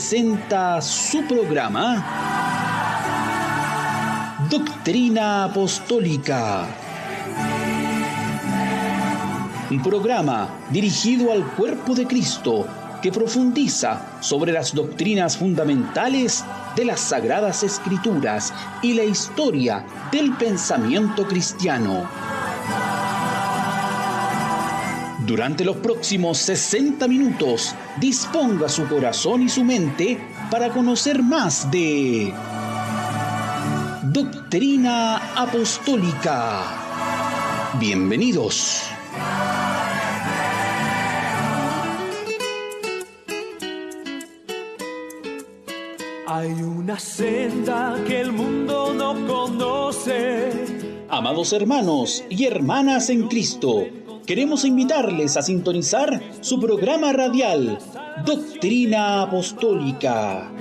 presenta su programa Doctrina Apostólica. Un programa dirigido al cuerpo de Cristo que profundiza sobre las doctrinas fundamentales de las Sagradas Escrituras y la historia del pensamiento cristiano. Durante los próximos 60 minutos, disponga su corazón y su mente para conocer más de Doctrina Apostólica. Bienvenidos. Hay una senda que el mundo no conoce. Amados hermanos y hermanas en Cristo, queremos invitarles a sintonizar su programa radial Doctrina Apostólica.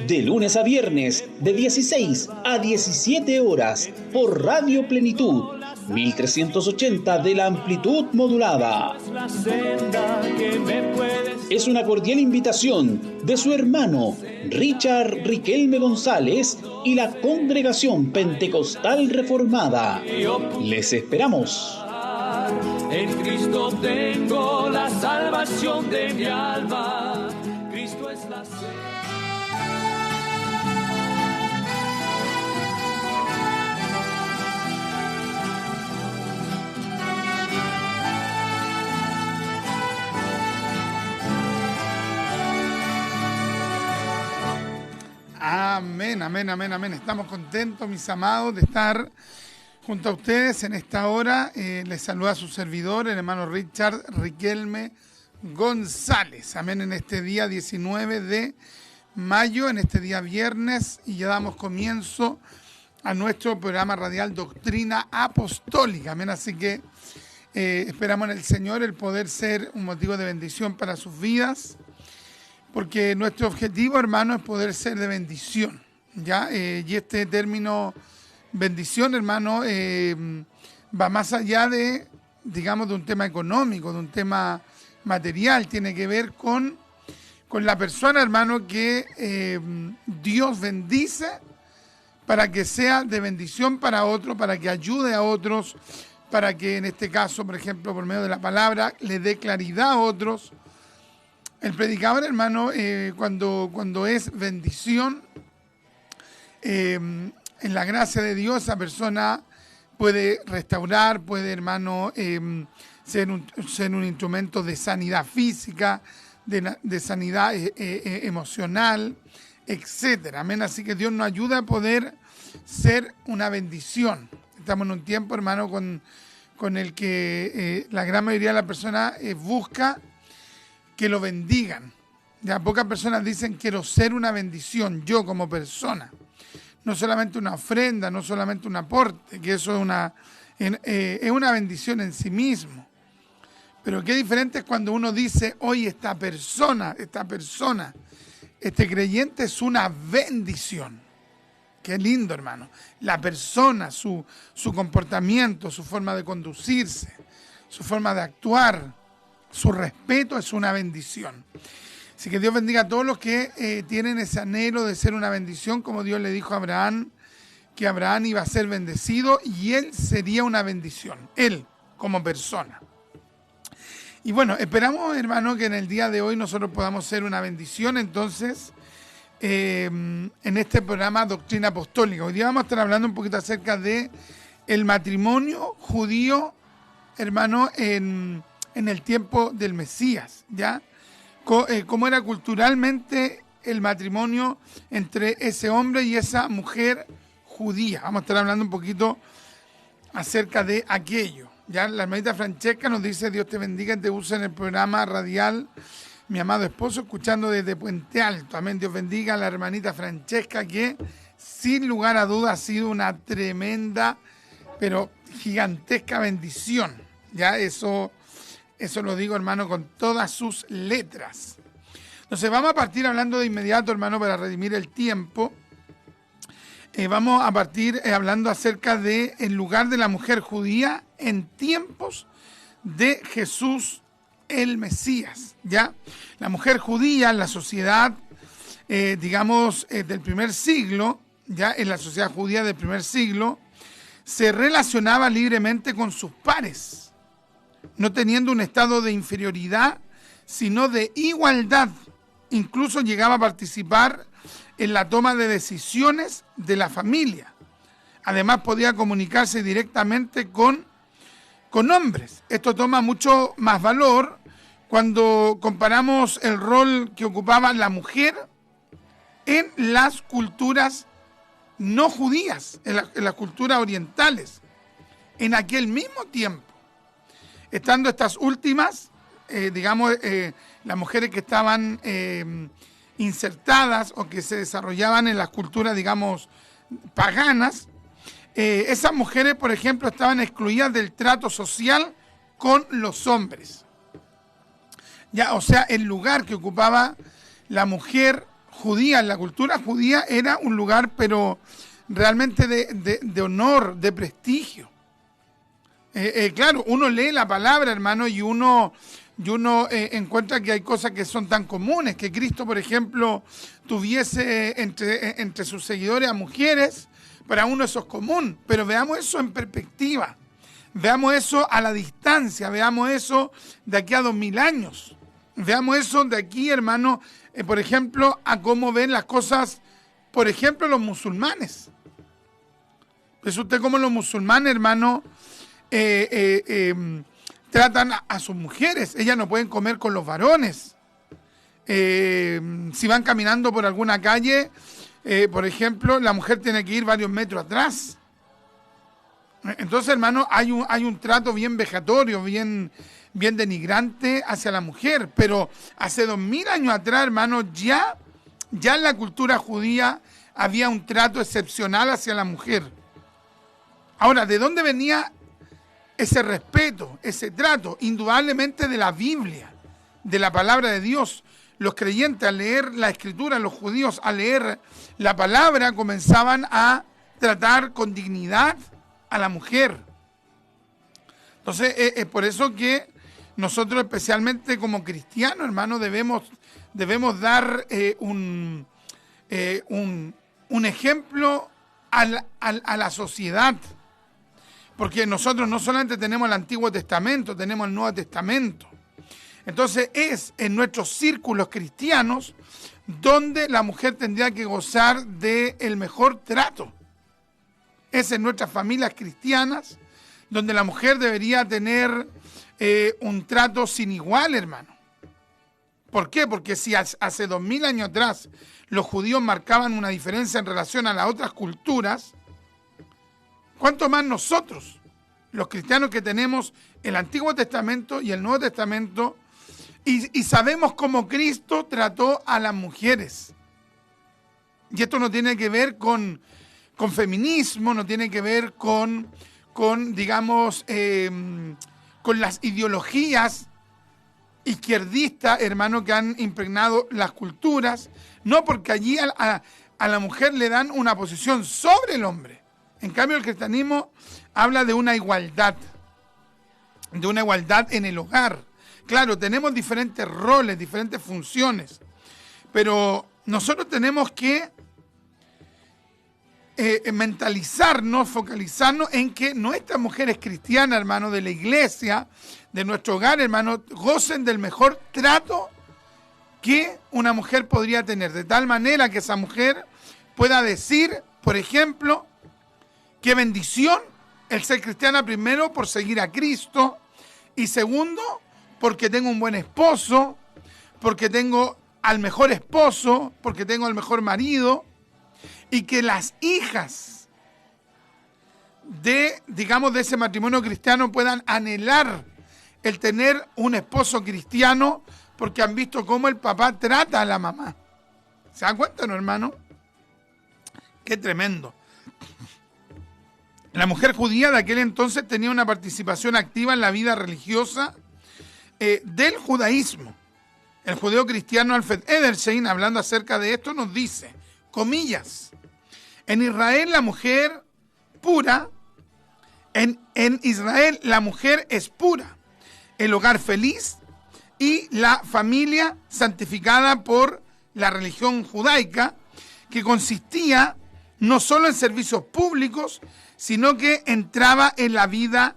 De lunes a viernes, de 16 a 17 horas, por Radio Plenitud, 1380 de la amplitud modulada. Es una cordial invitación de su hermano Richard Riquelme González y la Congregación Pentecostal Reformada. Les esperamos. En Cristo tengo la salvación de mi alma. Cristo es la Amén, amén, amén, amén. Estamos contentos, mis amados, de estar junto a ustedes en esta hora. Les saluda a su servidor, el hermano Richard Riquelme González. Amén, en este día 19 de mayo, en este día viernes, y ya damos comienzo a nuestro programa radial Doctrina Apostólica. Amén, así que esperamos en el Señor el poder ser un motivo de bendición para sus vidas, porque nuestro objetivo, hermano, es poder ser de bendición, ¿ya? Y este término bendición, hermano, va más allá de, digamos, de un tema económico, de un tema material. Tiene que ver con la persona, hermano, que Dios bendice para que sea de bendición para otros, para que ayude a otros, para que en este caso, por ejemplo, por medio de la palabra, le dé claridad a otros. El predicador, hermano, cuando es bendición, en la gracia de Dios, esa persona puede restaurar, puede, hermano, ser un instrumento de sanidad física, de sanidad emocional, etcétera. Amén. Así que Dios nos ayuda a poder ser una bendición. Estamos en un tiempo, hermano, con el que la gran mayoría de las personas busca que lo bendigan. Ya pocas personas dicen quiero ser una bendición yo como persona. No solamente una ofrenda, no solamente un aporte, que eso es una bendición en sí mismo. Pero qué diferente es cuando uno dice, oye, esta persona, este creyente es una bendición. Qué lindo, hermano. La persona, su comportamiento, su forma de conducirse, su forma de actuar, su respeto es una bendición. Así que Dios bendiga a todos los que tienen ese anhelo de ser una bendición, como Dios le dijo a Abraham, que Abraham iba a ser bendecido y él sería una bendición, él como persona. Y bueno, esperamos, hermano, que en el día de hoy nosotros podamos ser una bendición, entonces, en este programa Doctrina Apostólica. Hoy día vamos a estar hablando un poquito acerca de el matrimonio judío, hermano, en el tiempo del Mesías, ¿ya? Cómo era culturalmente el matrimonio entre ese hombre y esa mujer judía. Vamos a estar hablando un poquito acerca de aquello, ¿ya? La hermanita Francesca nos dice, Dios te bendiga y te use en el programa radial, mi amado esposo, escuchando desde Puente Alto. Amén, Dios bendiga a la hermanita Francesca, que sin lugar a dudas ha sido una tremenda, pero gigantesca bendición, ¿ya? Eso lo digo, hermano, con todas sus letras. Entonces vamos a partir hablando de inmediato, hermano, para redimir el tiempo. Vamos a partir hablando acerca del lugar de la mujer judía en tiempos de Jesús el Mesías, ¿ya? La mujer judía en la sociedad del primer siglo, ya en la sociedad judía del primer siglo, se relacionaba libremente con sus pares, no teniendo un estado de inferioridad, sino de igualdad. Incluso llegaba a participar en la toma de decisiones de la familia. Además, podía comunicarse directamente con hombres. Esto toma mucho más valor cuando comparamos el rol que ocupaba la mujer en las culturas no judías, en las culturas orientales, en aquel mismo tiempo. Estando estas últimas, las mujeres que estaban insertadas o que se desarrollaban en las culturas, paganas, esas mujeres, por ejemplo, estaban excluidas del trato social con los hombres. Ya, o sea, el lugar que ocupaba la mujer judía en la cultura judía era un lugar, pero realmente de honor, de prestigio. Claro, uno lee la palabra, hermano, y uno encuentra que hay cosas que son tan comunes, que Cristo, por ejemplo, tuviese entre sus seguidores a mujeres. Para uno eso es común, pero veamos eso en perspectiva, veamos eso a la distancia, veamos eso de aquí a 2000 años, veamos eso de aquí, hermano, por ejemplo, a cómo ven las cosas, por ejemplo, los musulmanes. ¿Es usted cómo los musulmanes, hermano, tratan a sus mujeres? Ellas no pueden comer con los varones. Si van caminando por alguna calle, por ejemplo, la mujer tiene que ir varios metros atrás. Entonces, hermano, hay un trato bien vejatorio, bien denigrante hacia la mujer. Pero hace 2000 años atrás, hermano, ya en la cultura judía había un trato excepcional hacia la mujer. Ahora, ¿de dónde venía ese respeto, ese trato? Indudablemente de la Biblia, de la palabra de Dios. Los creyentes, al leer la Escritura, los judíos, al leer la palabra, comenzaban a tratar con dignidad a la mujer. Entonces, es por eso que nosotros, especialmente como cristianos, hermanos, debemos dar un ejemplo a la sociedad. Porque nosotros no solamente tenemos el Antiguo Testamento, tenemos el Nuevo Testamento. Entonces es en nuestros círculos cristianos donde la mujer tendría que gozar del mejor trato. Es en nuestras familias cristianas donde la mujer debería tener un trato sin igual, hermano. ¿Por qué? Porque si hace 2000 años atrás los judíos marcaban una diferencia en relación a las otras culturas, ¿cuánto más nosotros, los cristianos que tenemos el Antiguo Testamento y el Nuevo Testamento, y sabemos cómo Cristo trató a las mujeres? Y esto no tiene que ver con feminismo, no tiene que ver con las ideologías izquierdistas, hermano, que han impregnado las culturas. No, porque allí a la mujer le dan una posición sobre el hombre. En cambio, el cristianismo habla de una igualdad en el hogar. Claro, tenemos diferentes roles, diferentes funciones, pero nosotros tenemos que mentalizarnos, focalizarnos en que nuestras mujeres cristianas, hermano, de la iglesia, de nuestro hogar, hermano, gocen del mejor trato que una mujer podría tener, de tal manera que esa mujer pueda decir, por ejemplo, qué bendición el ser cristiana, primero por seguir a Cristo, y segundo, porque tengo un buen esposo, porque tengo al mejor esposo, porque tengo al mejor marido, y que las hijas de ese matrimonio cristiano puedan anhelar el tener un esposo cristiano, porque han visto cómo el papá trata a la mamá. ¿Se dan cuenta, no, hermano? Qué tremendo. La mujer judía de aquel entonces tenía una participación activa en la vida religiosa del judaísmo. El judeo cristiano Alfred Edersheim, hablando acerca de esto, nos dice, comillas, en Israel la mujer pura, en Israel la mujer es pura, el hogar feliz y la familia santificada por la religión judaica, que consistía no solo en servicios públicos, sino que entraba en la vida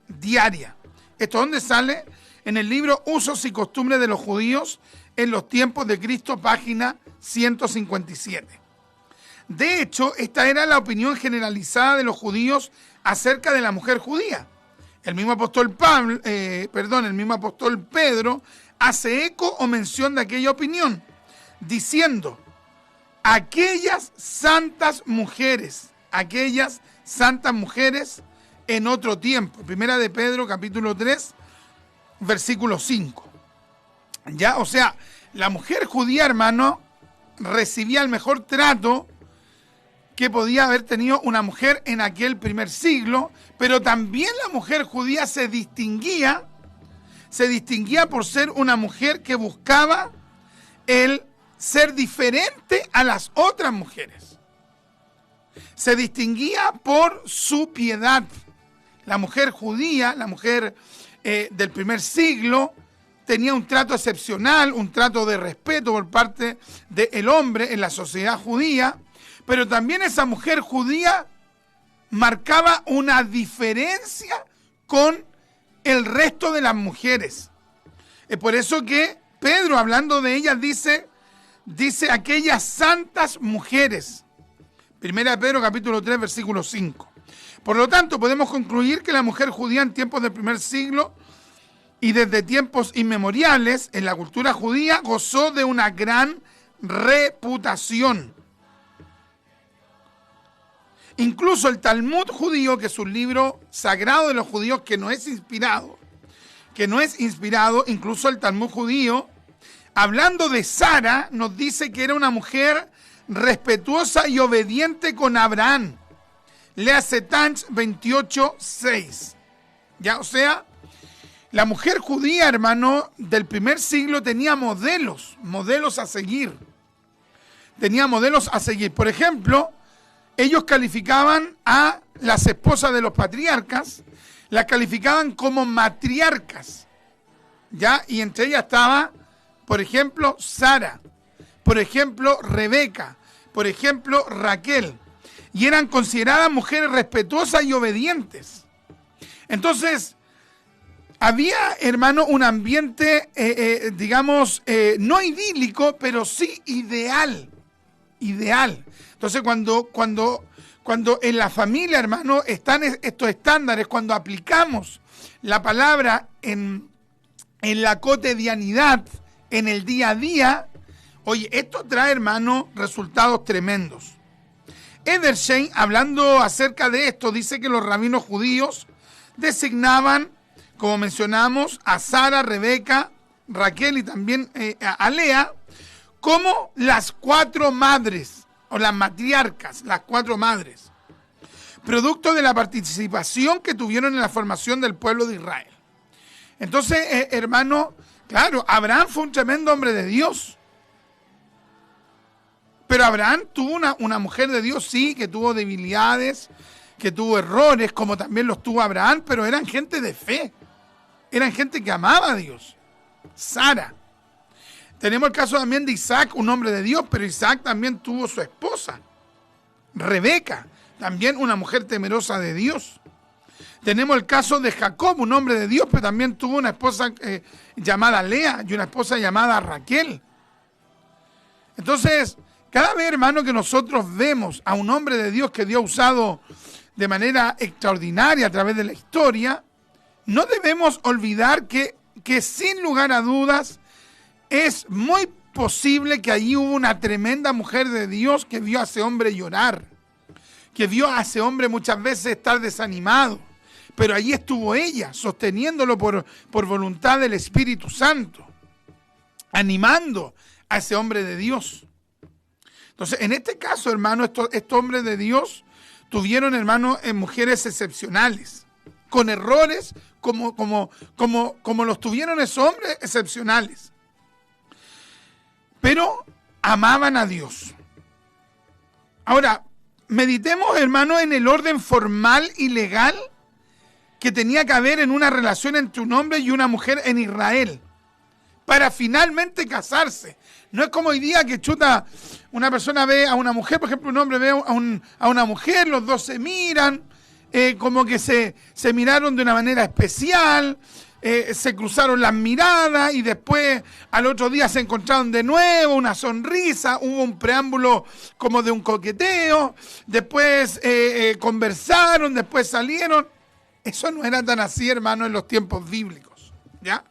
diaria. ¿Esto dónde sale? En el libro Usos y Costumbres de los Judíos en los tiempos de Cristo, página 157. De hecho, esta era la opinión generalizada de los judíos acerca de la mujer judía. El mismo apóstol Pedro hace eco o mención de aquella opinión, diciendo: aquellas santas mujeres en otro tiempo. Primera de Pedro, capítulo 3, versículo 5. Ya, o sea, la mujer judía, hermano, recibía el mejor trato que podía haber tenido una mujer en aquel primer siglo, pero también la mujer judía se distinguía por ser una mujer que buscaba el ser diferente a las otras mujeres. Se distinguía por su piedad. La mujer judía, la mujer del primer siglo, tenía un trato excepcional, un trato de respeto por parte del hombre en la sociedad judía, pero también esa mujer judía marcaba una diferencia con el resto de las mujeres. Es por eso que Pedro, hablando de ellas, dice aquellas santas mujeres. Primera de Pedro, capítulo 3, versículo 5. Por lo tanto, podemos concluir que la mujer judía en tiempos del primer siglo y desde tiempos inmemoriales en la cultura judía gozó de una gran reputación. Incluso el Talmud judío, que es un libro sagrado de los judíos que no es inspirado, incluso el Talmud judío, hablando de Sara, nos dice que era una mujer respetuosa y obediente con Abraham. Léase Tanch 28:6. Ya, o sea, la mujer judía, hermano, del primer siglo tenía modelos a seguir. Por ejemplo, ellos calificaban a las esposas de los patriarcas, las calificaban como matriarcas, ¿ya? Y entre ellas estaba, por ejemplo, Sara, por ejemplo, Rebeca, por ejemplo, Raquel, y eran consideradas mujeres respetuosas y obedientes. Entonces, había, hermano, un ambiente, no idílico, pero sí ideal. Entonces, cuando en la familia, hermano, están estos estándares, cuando aplicamos la palabra en la cotidianidad, en el día a día, oye, esto trae, hermano, resultados tremendos. Edersheim, hablando acerca de esto, dice que los rabinos judíos designaban, como mencionamos, a Sara, Rebeca, Raquel y también a Lea, como las cuatro madres, o las matriarcas, las cuatro madres, producto de la participación que tuvieron en la formación del pueblo de Israel. Entonces, hermano, claro, Abraham fue un tremendo hombre de Dios. Pero Abraham tuvo una mujer de Dios, sí, que tuvo debilidades, que tuvo errores, como también los tuvo Abraham, pero eran gente de fe. Eran gente que amaba a Dios. Sara. Tenemos el caso también de Isaac, un hombre de Dios, pero Isaac también tuvo su esposa, Rebeca, también una mujer temerosa de Dios. Tenemos el caso de Jacob, un hombre de Dios, pero también tuvo una esposa llamada Lea y una esposa llamada Raquel. Entonces, cada vez, hermano, que nosotros vemos a un hombre de Dios que Dios ha usado de manera extraordinaria a través de la historia, no debemos olvidar que sin lugar a dudas es muy posible que allí hubo una tremenda mujer de Dios que vio a ese hombre llorar, que vio a ese hombre muchas veces estar desanimado, pero allí estuvo ella, sosteniéndolo por voluntad del Espíritu Santo, animando a ese hombre de Dios. Entonces, en este caso, hermano, estos hombres de Dios tuvieron, hermano, mujeres excepcionales, con errores como los tuvieron esos hombres excepcionales. Pero amaban a Dios. Ahora, meditemos, hermano, en el orden formal y legal que tenía que haber en una relación entre un hombre y una mujer en Israel. para finalmente casarse. No es como hoy día que una persona ve a una mujer, por ejemplo, un hombre ve a una mujer, los dos se miran, como que se miraron de una manera especial, se cruzaron las miradas y después al otro día se encontraron de nuevo, una sonrisa, hubo un preámbulo como de un coqueteo, después conversaron, después salieron. Eso no era tan así, hermano, en los tiempos bíblicos, ¿ya?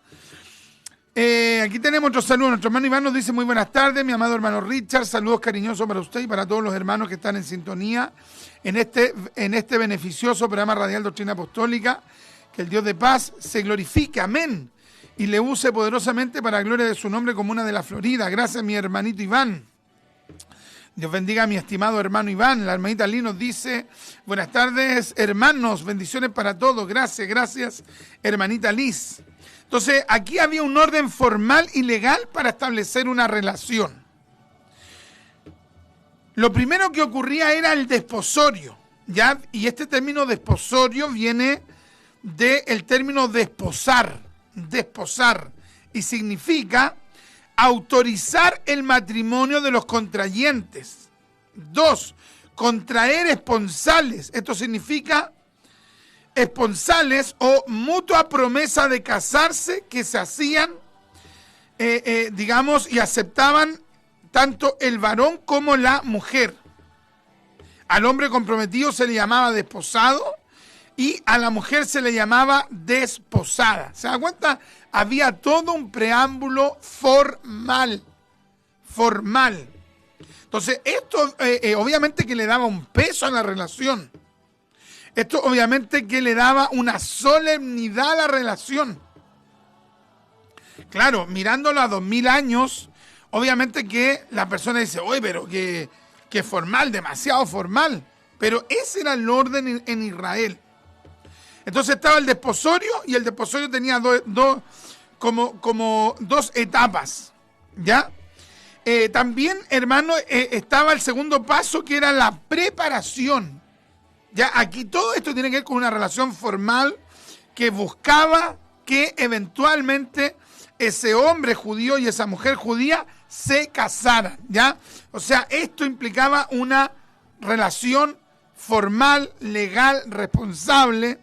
Aquí tenemos otro saludo. Nuestro hermano Iván nos dice: muy buenas tardes, mi amado hermano Richard, saludos cariñosos para usted y para todos los hermanos que están en sintonía en este beneficioso programa radial Doctrina Apostólica. Que el Dios de paz se glorifique, amén, y le use poderosamente para la gloria de su nombre, Comuna de la Florida. Gracias, mi hermanito Iván. Dios bendiga a mi estimado hermano Iván. La hermanita Lee nos dice: buenas tardes, hermanos, bendiciones para todos. Gracias, hermanita Liz. Entonces, aquí había un orden formal y legal para establecer una relación. Lo primero que ocurría era el desposorio, ¿ya? Y este término desposorio viene del término desposar, y significa autorizar el matrimonio de los contrayentes. 2, contraer esponsales. Esto significa esponsales o mutua promesa de casarse que se hacían, y aceptaban tanto el varón como la mujer. Al hombre comprometido se le llamaba desposado y a la mujer se le llamaba desposada. ¿Se da cuenta? Había todo un preámbulo formal. Entonces, esto obviamente que le daba un peso a la relación. Esto obviamente que le daba una solemnidad a la relación. Claro, mirándolo a 2000 años, obviamente que la persona dice: oye, pero que formal, demasiado formal. Pero ese era el orden en Israel. Entonces estaba el desposorio, y el desposorio tenía como dos etapas, ¿ya? También, hermano, estaba el segundo paso, que era la preparación. Ya, aquí todo esto tiene que ver con una relación formal que buscaba que eventualmente ese hombre judío y esa mujer judía se casaran, ¿ya? O sea, esto implicaba una relación formal, legal, responsable.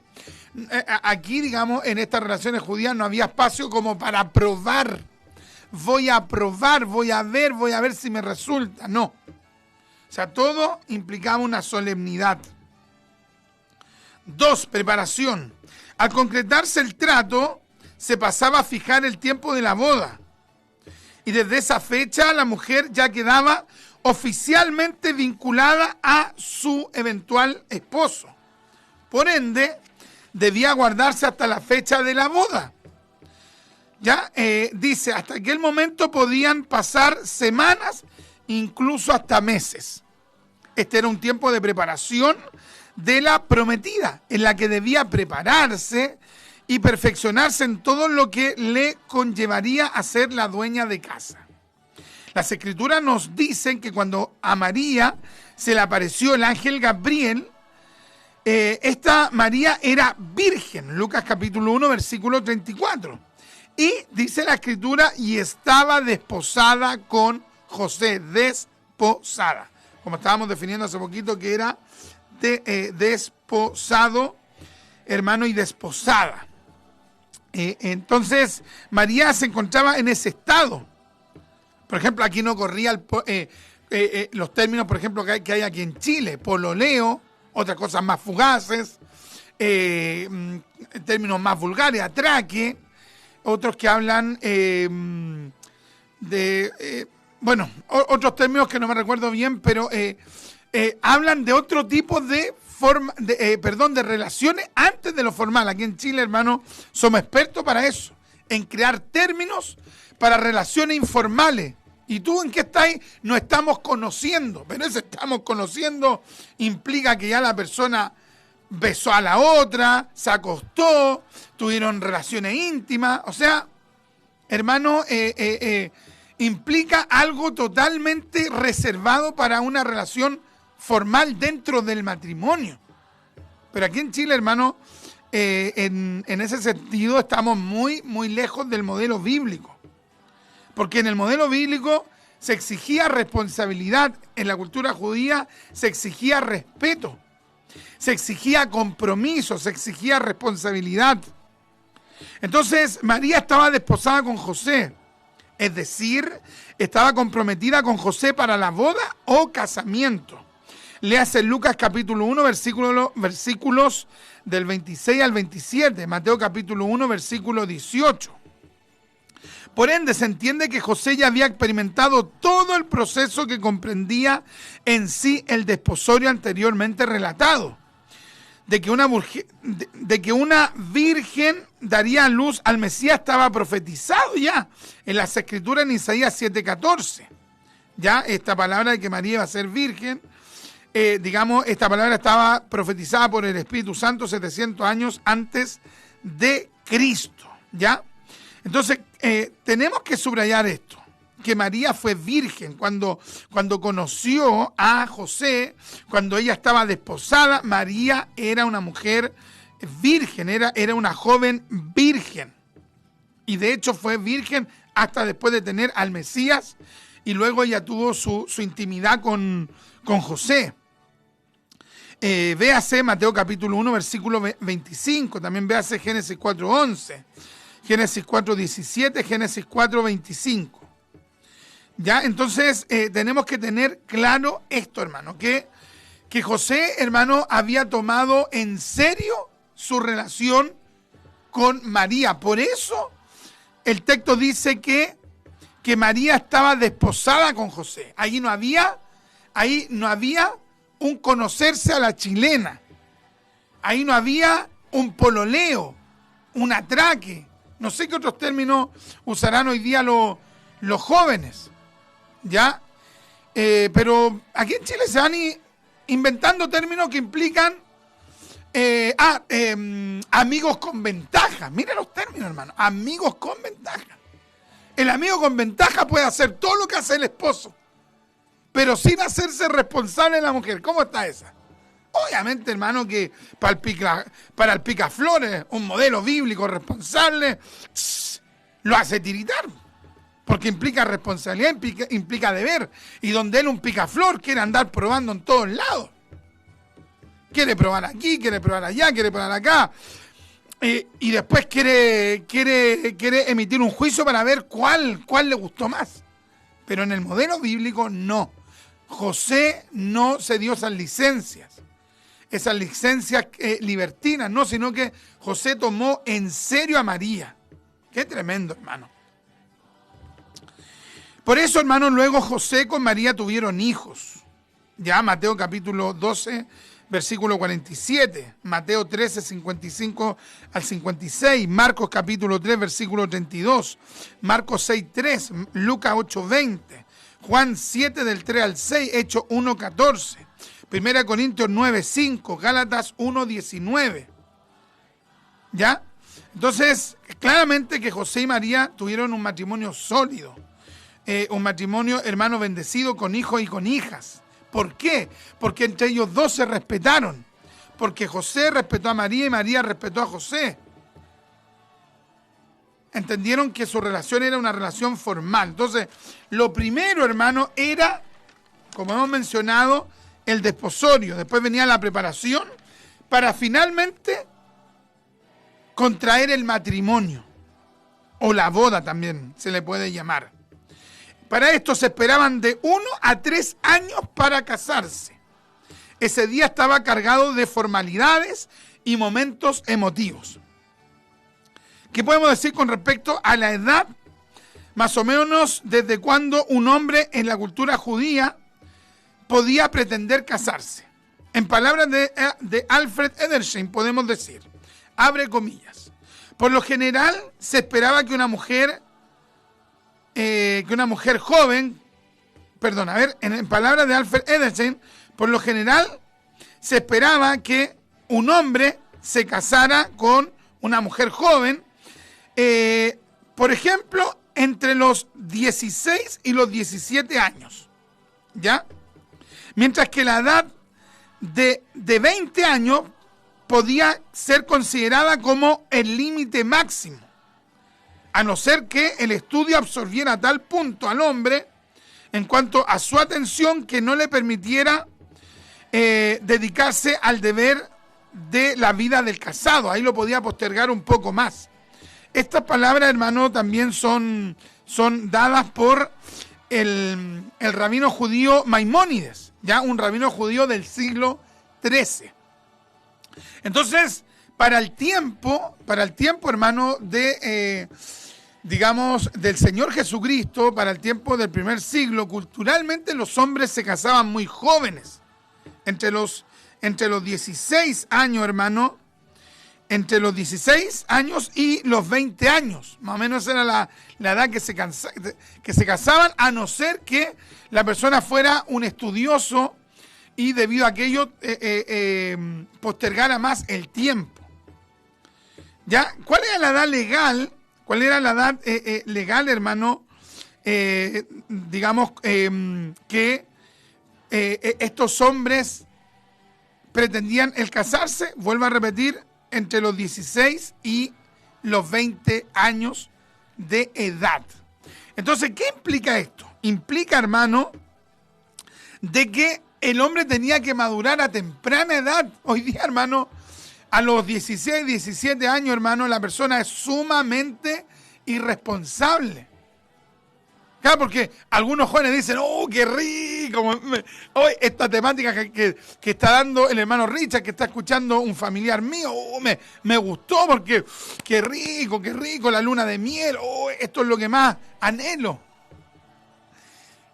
Aquí, digamos, en estas relaciones judías no había espacio como para probar. Voy a probar, voy a ver si me resulta. No. O sea, todo implicaba una solemnidad. 2, preparación. Al concretarse el trato, se pasaba a fijar el tiempo de la boda. Y desde esa fecha la mujer ya quedaba oficialmente vinculada a su eventual esposo. Por ende, debía guardarse hasta la fecha de la boda. Ya, dice, hasta aquel momento podían pasar semanas, incluso hasta meses. Este era un tiempo de preparación de la prometida, en la que debía prepararse y perfeccionarse en todo lo que le conllevaría a ser la dueña de casa. Las Escrituras nos dicen que cuando a María se le apareció el ángel Gabriel, esta María era virgen, Lucas capítulo 1, versículo 34. Y dice la Escritura: y estaba desposada con José, desposada. Como estábamos definiendo hace poquito, que era desposado, hermano, y desposada. Entonces, María se encontraba en ese estado. Por ejemplo, aquí no corría los términos, por ejemplo, que hay aquí en Chile: pololeo, otras cosas más fugaces, términos más vulgares, atraque, otros que hablan otros términos que no me recuerdo bien, pero hablan de otro tipo de de relaciones antes de lo formal. Aquí en Chile, hermano, somos expertos para eso, en crear términos para relaciones informales. ¿Y tú en qué estás? No estamos conociendo, pero ese estamos conociendo implica que ya la persona besó a la otra, se acostó, tuvieron relaciones íntimas. O sea, hermano, implica algo totalmente reservado para una relación formal dentro del matrimonio. Pero aquí en Chile, hermano, en ese sentido estamos muy, muy lejos del modelo bíblico. Porque en el modelo bíblico se exigía responsabilidad, en la cultura judía se exigía respeto, se exigía compromiso, se exigía responsabilidad. Entonces María estaba desposada con José, es decir, estaba comprometida con José para la boda o casamiento. Léase Lucas capítulo 1, versículos del 26 al 27, Mateo capítulo 1, versículo 18. Por ende, se entiende que José ya había experimentado todo el proceso que comprendía en sí el desposorio anteriormente relatado, de que una virgen daría a luz al Mesías estaba profetizado ya en las Escrituras en Isaías 7:14. Ya esta palabra de que María iba a ser virgen, esta palabra estaba profetizada por el Espíritu Santo 700 años antes de Cristo, ¿ya? Entonces, tenemos que subrayar esto, que María fue virgen cuando conoció a José, cuando ella estaba desposada. María era una mujer virgen, era una joven virgen. Y de hecho fue virgen hasta después de tener al Mesías, y luego ella tuvo su intimidad con José. Véase Mateo capítulo 1, versículo 25, también véase Génesis 4:11. Génesis 4:17, Génesis 4:25. ¿Ya? Entonces, tenemos que tener claro esto, hermano, que José, hermano, había tomado en serio su relación con María. Por eso, el texto dice que María estaba desposada con José. Ahí no había un conocerse a la chilena. Ahí no había un pololeo, un atraque. No sé qué otros términos usarán hoy día los jóvenes, ¿ya? Pero aquí en Chile se van inventando términos que implican amigos con ventaja. Miren los términos, hermano. Amigos con ventaja. El amigo con ventaja puede hacer todo lo que hace el esposo, pero sin hacerse responsable de la mujer. ¿Cómo está esa? Obviamente, hermano, que para el picaflores, un modelo bíblico responsable, lo hace tiritar. Porque implica responsabilidad, implica deber. Y donde él, un picaflor, quiere andar probando en todos lados. Quiere probar aquí, quiere probar allá, quiere probar acá. Y después quiere emitir un juicio para ver cuál le gustó más. Pero en el modelo bíblico, no. José no se dio esas licencias libertinas, no, sino que José tomó en serio a María. Qué tremendo, hermano. Por eso, hermano, luego José con María tuvieron hijos. Ya, Mateo capítulo 12, versículo 47, Mateo 13, 55 al 56, Marcos capítulo 3, versículo 32, Marcos 6, 3, Lucas 8, 20, Juan 7 del 3 al 6, Hechos 1, 14, 1 Corintios 9, 5, Gálatas 1, 19. ¿Ya? Entonces, claramente que José y María tuvieron un matrimonio sólido, un matrimonio, hermano, bendecido con hijos y con hijas. ¿Por qué? Porque entre ellos dos se respetaron. Porque José respetó a María y María respetó a José. Entendieron que su relación era una relación formal. Entonces, lo primero, hermano, era, como hemos mencionado, el desposorio. Después venía la preparación para finalmente contraer el matrimonio. O la boda también se le puede llamar. Para esto se esperaban de 1 a 3 años para casarse. Ese día estaba cargado de formalidades y momentos emotivos. ¿Qué podemos decir con respecto a la edad? Más o menos desde cuando un hombre en la cultura judía podía pretender casarse. En palabras de Alfred Edersheim podemos decir, abre comillas, por lo general se esperaba que una mujer joven, en palabras de Alfred Edersheim, por lo general se esperaba que un hombre se casara con una mujer joven, por ejemplo, entre los 16 y los 17 años, ¿ya? Mientras que la edad de 20 años podía ser considerada como el límite máximo. a no ser que el estudio absorbiera a tal punto al hombre en cuanto a su atención que no le permitiera dedicarse al deber de la vida del casado. Ahí lo podía postergar un poco más. Estas palabras, hermano, también son dadas por el rabino judío Maimónides, ya un rabino judío del siglo XIII. Entonces, para el tiempo, hermano, del Señor Jesucristo, para el tiempo del primer siglo, culturalmente los hombres se casaban muy jóvenes, entre los 16 años, hermano, entre los 16 años y los 20 años, más o menos era la edad que se casaban, a no ser que la persona fuera un estudioso y debido a aquello postergara más el tiempo. ¿Ya? ¿Cuál era la edad legal? ¿Cuál era la edad legal, hermano? Que estos hombres pretendían el casarse, vuelvo a repetir, entre los 16 y los 20 años de edad. Entonces, ¿qué implica esto? Implica, hermano, de que el hombre tenía que madurar a temprana edad. Hoy día, hermano, a los 16, 17 años, hermano, la persona es sumamente irresponsable. Claro, porque algunos jóvenes dicen, ¡oh, qué rico! Hoy esta temática que está dando el hermano Richard, que está escuchando un familiar mío, ¡oh, me gustó porque qué rico, la luna de miel! ¡Oh, esto es lo que más anhelo!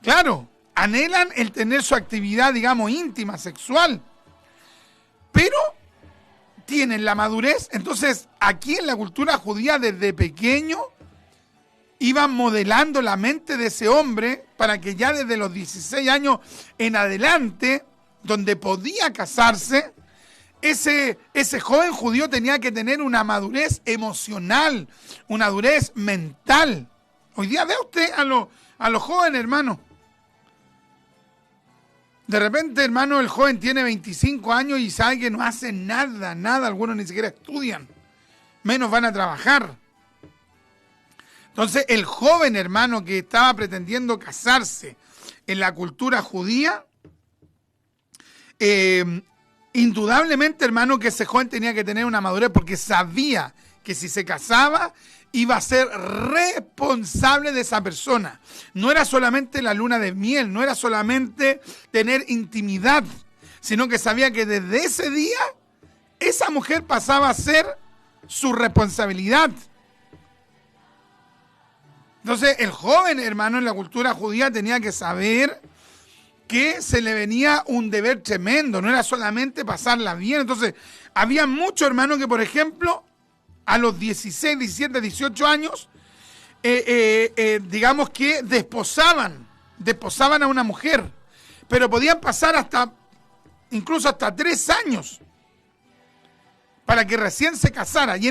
Claro, anhelan el tener su actividad, digamos, íntima, sexual, pero tienen la madurez. Entonces, aquí en la cultura judía, desde pequeño, iban modelando la mente de ese hombre para que ya desde los 16 años en adelante, donde podía casarse, ese joven judío tenía que tener una madurez emocional, una madurez mental. Hoy día ve usted a los jóvenes, hermano. De repente, hermano, el joven tiene 25 años y sabe que no hace nada, algunos ni siquiera estudian, menos van a trabajar. Entonces, el joven, hermano, que estaba pretendiendo casarse en la cultura judía, indudablemente, hermano, que ese joven tenía que tener una madurez porque sabía que si se casaba iba a ser responsable de esa persona. No era solamente la luna de miel, no era solamente tener intimidad, sino que sabía que desde ese día esa mujer pasaba a ser su responsabilidad. Entonces, el joven, hermano, en la cultura judía tenía que saber que se le venía un deber tremendo, no era solamente pasarla bien. Entonces, había muchos hermanos que, por ejemplo, a los 16, 17, 18 años, digamos que desposaban a una mujer, pero podían pasar incluso hasta 3 años para que recién se casara. Y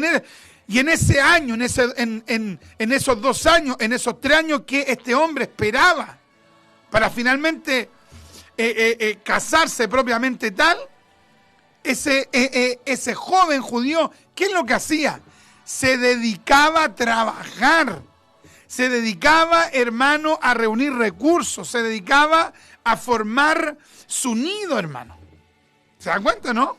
en ese año, en esos 2 años, en esos 3 años que este hombre esperaba para finalmente casarse propiamente tal, ese joven judío, ¿qué es lo que hacía? Se dedicaba a trabajar, se dedicaba, hermano, a reunir recursos, se dedicaba a formar su nido, hermano. ¿Se dan cuenta, no?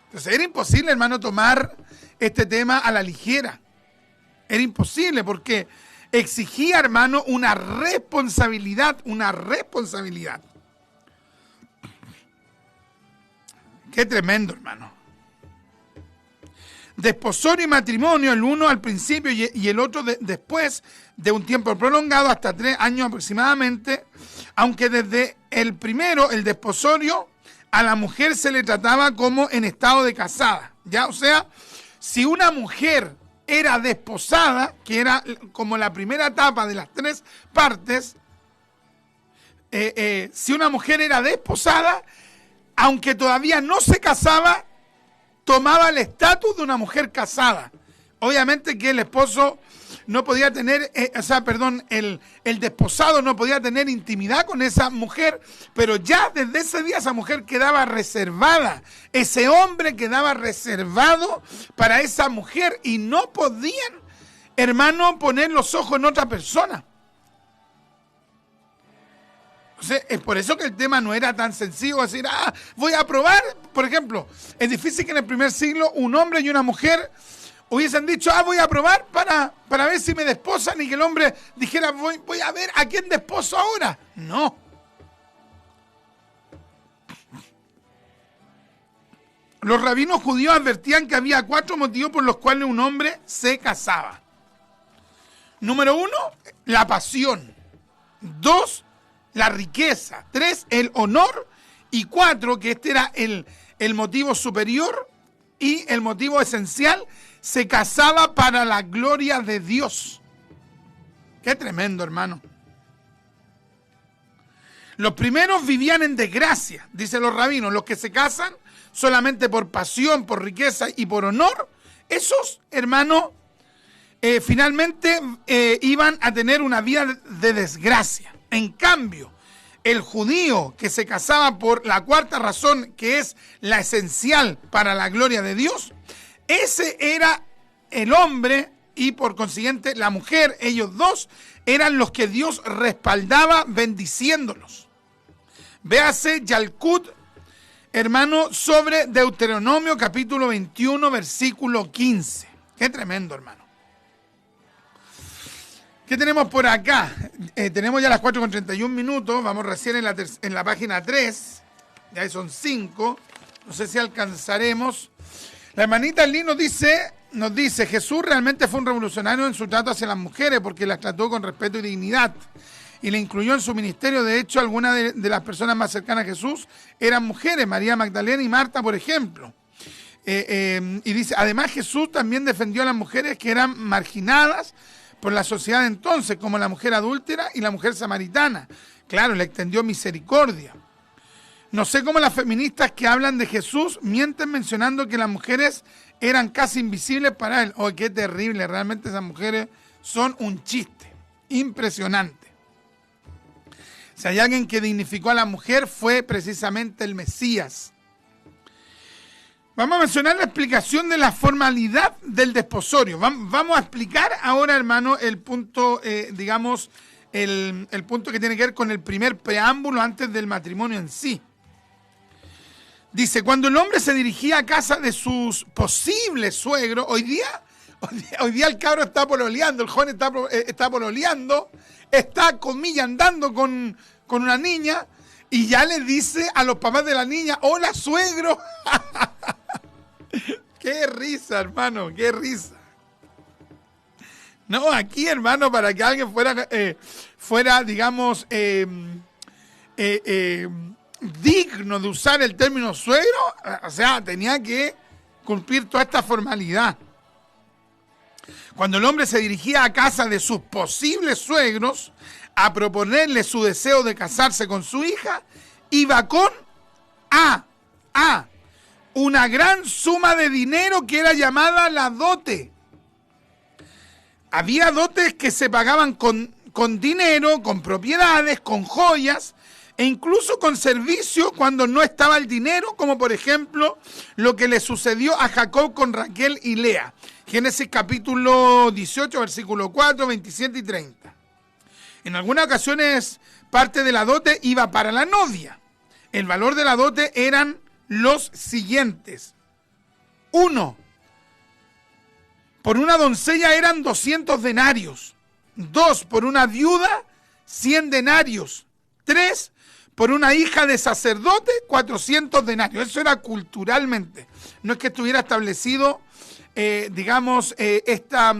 Entonces era imposible, hermano, tomar este tema a la ligera. Era imposible porque exigía, hermano, una responsabilidad. Qué tremendo, hermano. Desposorio y matrimonio, el uno al principio y el otro después de un tiempo prolongado, hasta 3 años aproximadamente, aunque desde el primero, el desposorio, a la mujer se le trataba como en estado de casada, ¿ya? O sea, si una mujer era desposada, que era como la primera etapa de las 3 partes, si una mujer era desposada, aunque todavía no se casaba, tomaba el estatus de una mujer casada. Obviamente que el esposo no podía tener, el desposado no podía tener intimidad con esa mujer, pero ya desde ese día esa mujer quedaba reservada, ese hombre quedaba reservado para esa mujer y no podían, hermano, poner los ojos en otra persona. Entonces, es por eso que el tema no era tan sencillo, decir, voy a probar. Por ejemplo, es difícil que en el primer siglo un hombre y una mujer hubiesen dicho, voy a probar para ver si me desposan, y que el hombre dijera, voy a ver a quién desposo ahora. No. Los rabinos judíos advertían que había 4 motivos por los cuales un hombre se casaba. Número 1, la pasión. 2, la riqueza. 3, el honor. Y 4, que este era el motivo superior y el motivo esencial, se casaba para la gloria de Dios. Qué tremendo, hermano. Los primeros vivían en desgracia, dicen los rabinos. Los que se casan solamente por pasión, por riqueza y por honor, esos, hermano, finalmente iban a tener una vida de desgracia. En cambio, el judío que se casaba por la 4ª razón, que es la esencial para la gloria de Dios, ese era el hombre y por consiguiente la mujer. Ellos dos eran los que Dios respaldaba bendiciéndolos. Véase Yalkut, hermano, sobre Deuteronomio capítulo 21, versículo 15. Qué tremendo, hermano. ¿Qué tenemos por acá? Tenemos ya las 4:31. Vamos recién en la página 3. Ya son 5. No sé si alcanzaremos. La hermanita Lee nos dice, Jesús realmente fue un revolucionario en su trato hacia las mujeres porque las trató con respeto y dignidad y le incluyó en su ministerio. De hecho, algunas de las personas más cercanas a Jesús eran mujeres, María Magdalena y Marta, por ejemplo. Y dice, además Jesús también defendió a las mujeres que eran marginadas por la sociedad de entonces, como la mujer adúltera y la mujer samaritana. Claro, le extendió misericordia. No sé cómo las feministas que hablan de Jesús mienten mencionando que las mujeres eran casi invisibles para él. ¡Oh, qué terrible! Realmente esas mujeres son un chiste. Impresionante. Si hay alguien que dignificó a la mujer fue precisamente el Mesías. Vamos a mencionar la explicación de la formalidad del desposorio. Vamos a explicar ahora, hermano, el punto, el punto que tiene que ver con el primer preámbulo antes del matrimonio en sí. Dice, cuando el hombre se dirigía a casa de sus posibles suegros, hoy día el cabro está pololeando, el joven está pololeando, está, comillas, andando con una niña y ya le dice a los papás de la niña, hola suegro. Qué risa, hermano, qué risa. No, aquí, hermano, para que alguien fuera, digamos, digno de usar el término suegro, o sea, tenía que cumplir toda esta formalidad. Cuando el hombre se dirigía a casa de sus posibles suegros a proponerle su deseo de casarse con su hija, iba con una gran suma de dinero que era llamada la dote. Había dotes que se pagaban con dinero, con propiedades, con joyas e incluso con servicio cuando no estaba el dinero, como por ejemplo lo que le sucedió a Jacob con Raquel y Lea. Génesis capítulo 18, versículo 4, 27 y 30. En algunas ocasiones parte de la dote iba para la novia. El valor de la dote eran los siguientes. 1. Por una doncella eran 200 denarios. 2. Por una viuda, 100 denarios. 3. Por una hija de sacerdote, 400 denarios. Eso era culturalmente. No es que estuviera establecido, esta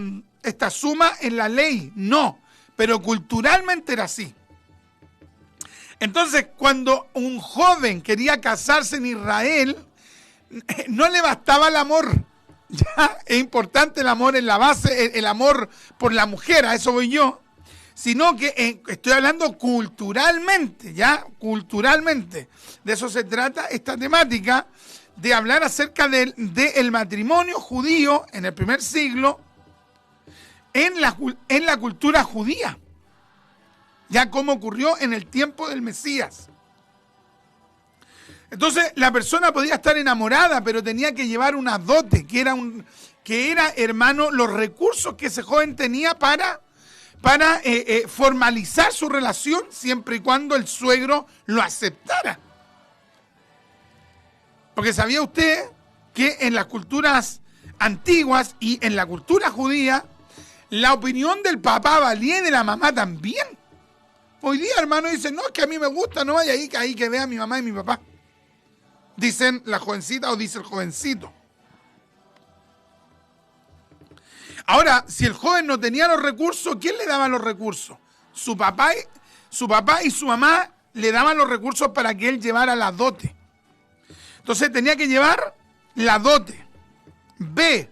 suma en la ley. No. Pero culturalmente era así. Entonces, cuando un joven quería casarse en Israel, no le bastaba el amor. Ya es importante el amor en la base, el amor por la mujer, a eso voy yo. Sino que estoy hablando culturalmente, ya, culturalmente. De eso se trata esta temática, de hablar acerca del matrimonio judío en el primer siglo, en la cultura judía, ya como ocurrió en el tiempo del Mesías. Entonces la persona podía estar enamorada, pero tenía que llevar una dote, que era, hermano, los recursos que ese joven tenía para formalizar su relación, siempre y cuando el suegro lo aceptara. Porque ¿sabía usted que en las culturas antiguas y en la cultura judía, la opinión del papá valía y de la mamá también? Hoy día, hermano, dicen, no, es que a mí me gusta, no vaya ahí que vea a mi mamá y mi papá. Dicen la jovencita o dice el jovencito. Ahora, si el joven no tenía los recursos, ¿quién le daba los recursos? Su papá y su mamá le daban los recursos para que él llevara la dote. Entonces tenía que llevar la dote. B,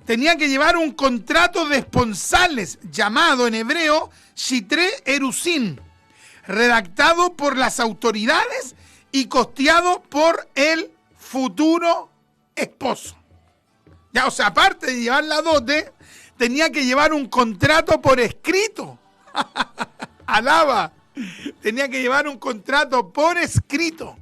tenía que llevar un contrato de esponsales llamado en hebreo Shitre Erusin, redactado por las autoridades y costeado por el futuro esposo. Ya, o sea, aparte de llevar la dote, tenía que llevar un contrato por escrito. Alaba. Tenía que llevar un contrato por escrito.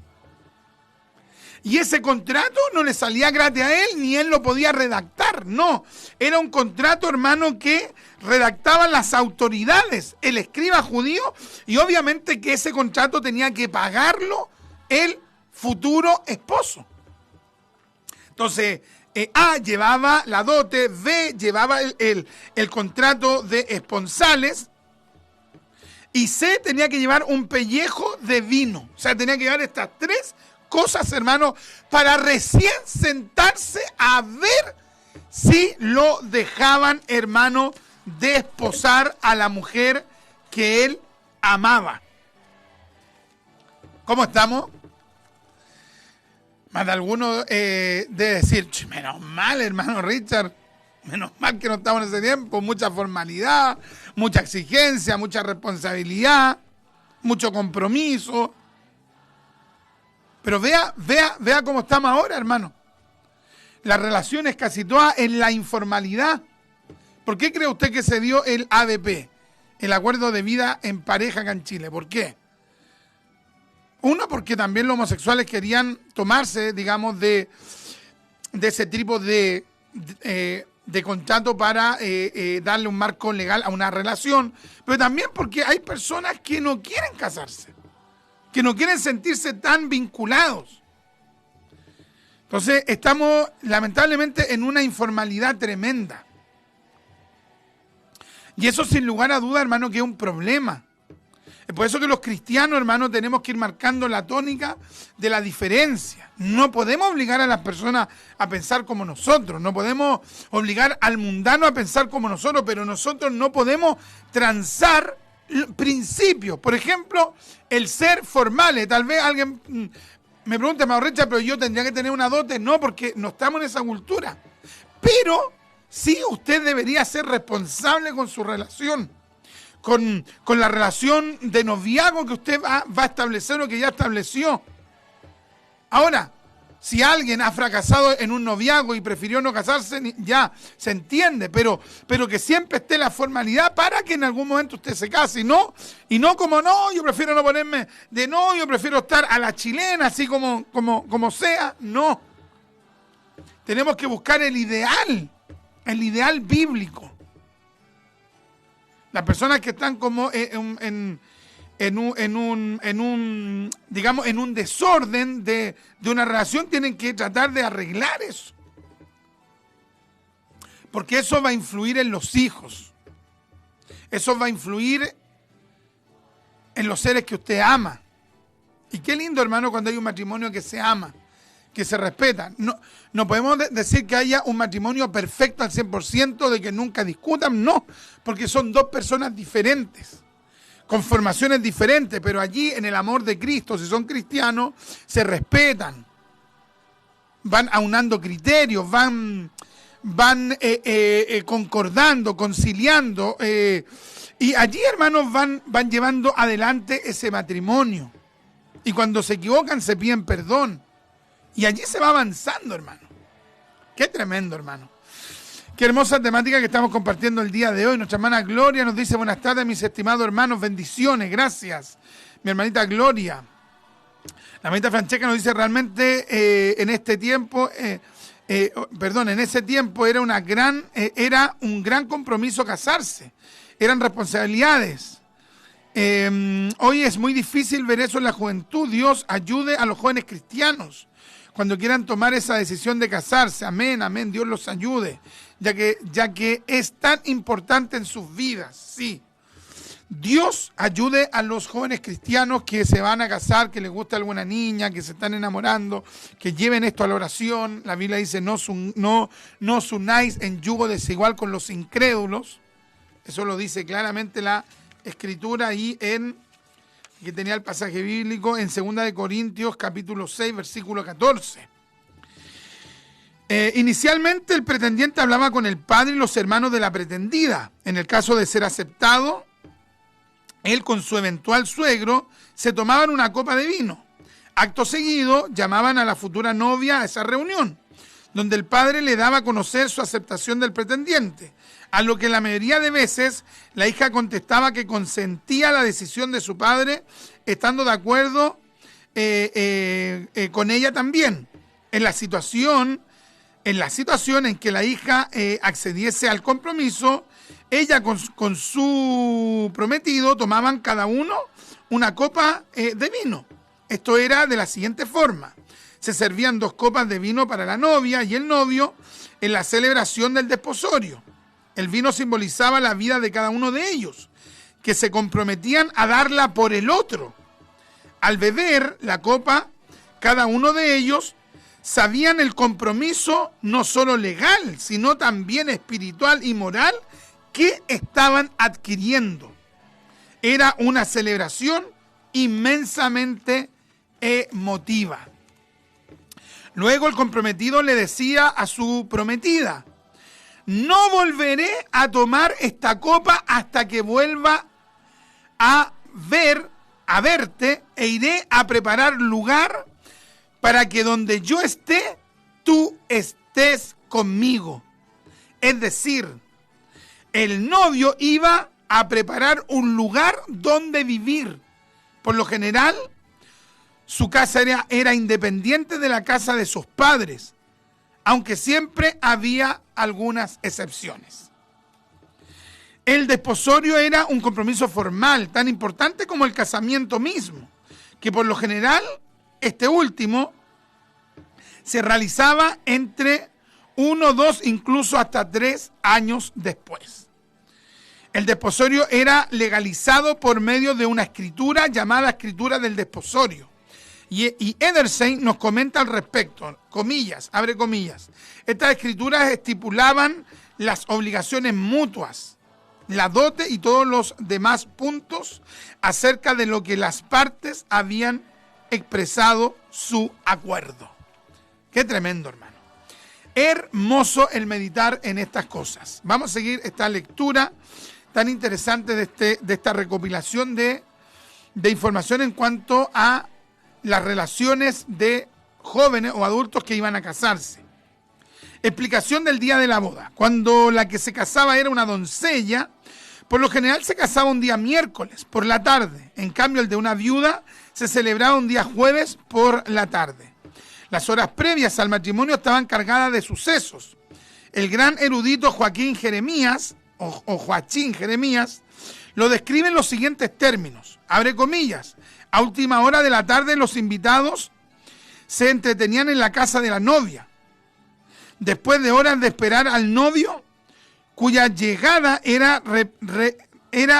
Y ese contrato no le salía gratis a él, ni él lo podía redactar. No, era un contrato, hermano, que redactaban las autoridades, el escriba judío, y obviamente que ese contrato tenía que pagarlo el futuro esposo. Entonces, A llevaba la dote, B llevaba el contrato de esponsales, y C tenía que llevar un pellejo de vino. O sea, tenía que llevar estas tres cosas, hermano, para recién sentarse a ver si lo dejaban, hermano, desposar a la mujer que él amaba. ¿Cómo estamos? Más de alguno debe decir, menos mal, hermano Richard, menos mal que no estamos en ese tiempo, mucha formalidad, mucha exigencia, mucha responsabilidad, mucho compromiso. Pero vea cómo estamos ahora, hermano. Las relaciones casi todas en la informalidad. ¿Por qué cree usted que se dio el ADP, el Acuerdo de Vida en Pareja acá en Chile? ¿Por qué? Uno, porque también los homosexuales querían tomarse, digamos, de ese tipo de contrato para darle un marco legal a una relación, pero también porque hay personas que no quieren casarse, que no quieren sentirse tan vinculados. Entonces estamos lamentablemente en una informalidad tremenda. Y eso sin lugar a duda, hermano, que es un problema. Es por eso que los cristianos, hermano, tenemos que ir marcando la tónica de la diferencia. No podemos obligar a las personas a pensar como nosotros, no podemos obligar al mundano a pensar como nosotros, pero nosotros no podemos transar principios. Por ejemplo, el ser formales. Tal vez alguien me pregunte, Richard, pero yo tendría que tener una dote. No, porque no estamos en esa cultura. Pero sí, usted debería ser responsable con su relación, con la relación de noviazgo que usted va a establecer o que ya estableció. Ahora, si alguien ha fracasado en un noviazgo y prefirió no casarse, ya se entiende, pero que siempre esté la formalidad para que en algún momento usted se case, y no como no, yo prefiero no ponerme de novio, prefiero estar a la chilena, así como sea. No. Tenemos que buscar el ideal bíblico. Las personas que están como en un desorden de una relación tienen que tratar de arreglar eso. Porque eso va a influir en los hijos. Eso va a influir en los seres que usted ama. Y qué lindo, hermano, cuando hay un matrimonio que se ama, que se respeta. No podemos decir que haya un matrimonio perfecto al 100%, de que nunca discutan, no, porque son dos personas diferentes, con formaciones diferentes, pero allí en el amor de Cristo, si son cristianos, se respetan, van aunando criterios, van concordando, conciliando, y allí, hermanos, van llevando adelante ese matrimonio, y cuando se equivocan se piden perdón. Y allí se va avanzando, hermano. Qué tremendo, hermano. Qué hermosa temática que estamos compartiendo el día de hoy. Nuestra hermana Gloria nos dice: buenas tardes, mis estimados hermanos, bendiciones, gracias. Mi hermanita Gloria. La hermanita Francesca nos dice: realmente en ese tiempo era un gran compromiso casarse. Eran responsabilidades. Hoy es muy difícil ver eso en la juventud. Dios ayude a los jóvenes cristianos cuando quieran tomar esa decisión de casarse. Amén, amén. Dios los ayude, ya que es tan importante en sus vidas. Sí. Dios ayude a los jóvenes cristianos que se van a casar, que les gusta alguna niña, que se están enamorando, que lleven esto a la oración. La Biblia dice: no os unáis en yugo desigual con los incrédulos. Eso lo dice claramente la Escritura ahí que tenía el pasaje bíblico en 2 Corintios capítulo 6, versículo 14. Inicialmente el pretendiente hablaba con el padre y los hermanos de la pretendida. En el caso de ser aceptado, él con su eventual suegro se tomaban una copa de vino. Acto seguido llamaban a la futura novia a esa reunión, donde el padre le daba a conocer su aceptación del pretendiente, a lo que la mayoría de veces la hija contestaba que consentía la decisión de su padre, estando de acuerdo con ella también. En la situación en que la hija accediese al compromiso, ella con su prometido tomaban cada uno una copa de vino. Esto era de la siguiente forma: se servían 2 copas de vino para la novia y el novio en la celebración del desposorio. El vino simbolizaba la vida de cada uno de ellos, que se comprometían a darla por el otro. Al beber la copa, cada uno de ellos sabían el compromiso no solo legal, sino también espiritual y moral que estaban adquiriendo. Era una celebración inmensamente emotiva. Luego el comprometido le decía a su prometida: no volveré a tomar esta copa hasta que vuelva a verte, e iré a preparar lugar para que donde yo esté, tú estés conmigo. Es decir, el novio iba a preparar un lugar donde vivir. Por lo general, su casa era independiente de la casa de sus padres, aunque siempre había algunas excepciones. El desposorio era un compromiso formal, tan importante como el casamiento mismo, que por lo general este último se realizaba entre 1, 2, incluso hasta 3 años después. El desposorio era legalizado por medio de una escritura llamada escritura del desposorio. Y Edersheim nos comenta al respecto, comillas, abre comillas: estas escrituras estipulaban las obligaciones mutuas, la dote y todos los demás puntos acerca de lo que las partes habían expresado su acuerdo. Qué tremendo, hermano. Hermoso el meditar en estas cosas. Vamos a seguir esta lectura tan interesante de esta recopilación de información en cuanto a las relaciones de jóvenes o adultos que iban a casarse. Explicación del día de la boda. Cuando la que se casaba era una doncella, por lo general se casaba un día miércoles por la tarde. En cambio, el de una viuda se celebraba un día jueves por la tarde. Las horas previas al matrimonio estaban cargadas de sucesos. El gran erudito Joaquín Jeremías, o Joachín Jeremías, lo describe en los siguientes términos. Abre comillas: a última hora de la tarde los invitados se entretenían en la casa de la novia. Después de horas de esperar al novio, cuya llegada era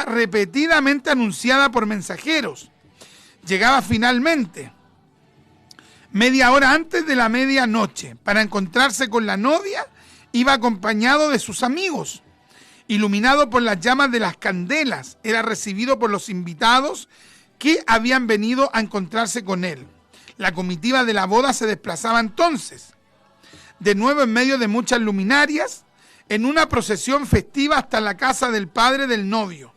repetidamente anunciada por mensajeros, llegaba finalmente, media hora antes de la medianoche. Para encontrarse con la novia, iba acompañado de sus amigos. Iluminado por las llamas de las candelas, era recibido por los invitados que habían venido a encontrarse con él. La comitiva de la boda se desplazaba entonces, de nuevo en medio de muchas luminarias, en una procesión festiva hasta la casa del padre del novio,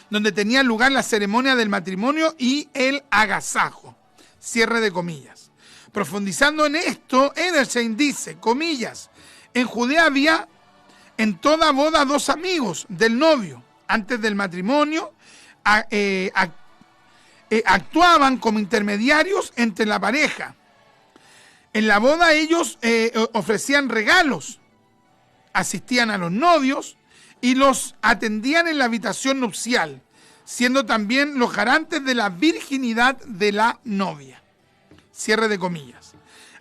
donde tenía lugar la ceremonia del matrimonio y el agasajo. Cierre de comillas. Profundizando en esto, Edersheim dice, comillas: en Judea había en toda boda 2 amigos del novio, antes del matrimonio, actuaban como intermediarios entre la pareja. En la boda ellos ofrecían regalos, asistían a los novios y los atendían en la habitación nupcial, siendo también los garantes de la virginidad de la novia. Cierre de comillas.